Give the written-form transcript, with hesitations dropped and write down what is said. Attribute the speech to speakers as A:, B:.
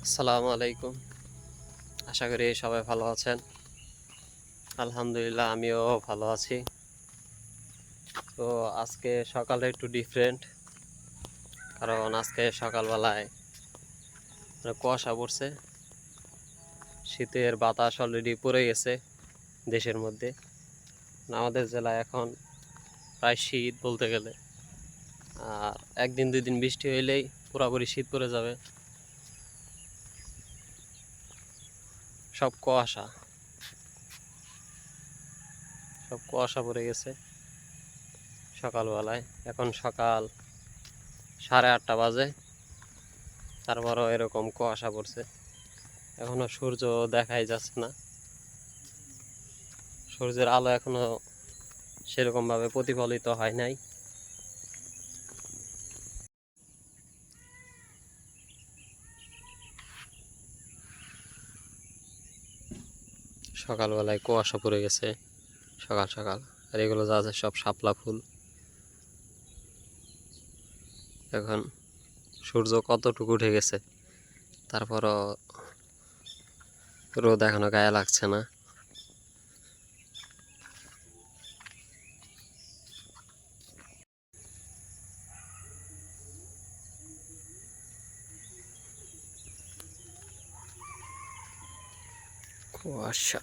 A: আসসালামু আলাইকুম। আশা করি সবাই ভালো আছেন। আলহামদুলিল্লাহ আমিও ভালো আছি। তো আজকে সকালে একটু ডিফারেন্ট, কারণ আজকে সকালবেলায় কুয়াশা পড়ছে। শীতের বাতাস অলরেডি পড়ে গেছে দেশের মধ্যে। আমাদের জেলায় এখন প্রায় শীত বলতে গেলে। আর একদিন দুই দিন বৃষ্টি হইলেই পুরোপুরি শীত পড়ে যাবে। সব কুয়াশা সব কুয়াশা পড়ে গেছে সকালবেলায়। এখন সকাল 8:30 বাজে, তারপরও এরকম কুয়াশা পড়ছে। এখনো সূর্য দেখাই যাচ্ছে না, সূর্যের আলো এখনো সেরকম ভাবে প্রতিফলিত হয় নাই। সকালবেলায় কুয়াশা পড়ে গেছে সকাল সকাল। আর এগুলো যা আছে সব শাপলা ফুল। এখন সূর্য কতটুকু উঠে গেছে, তারপরও রোদ এখনো গায়ে লাগছে না। কুয়াশা।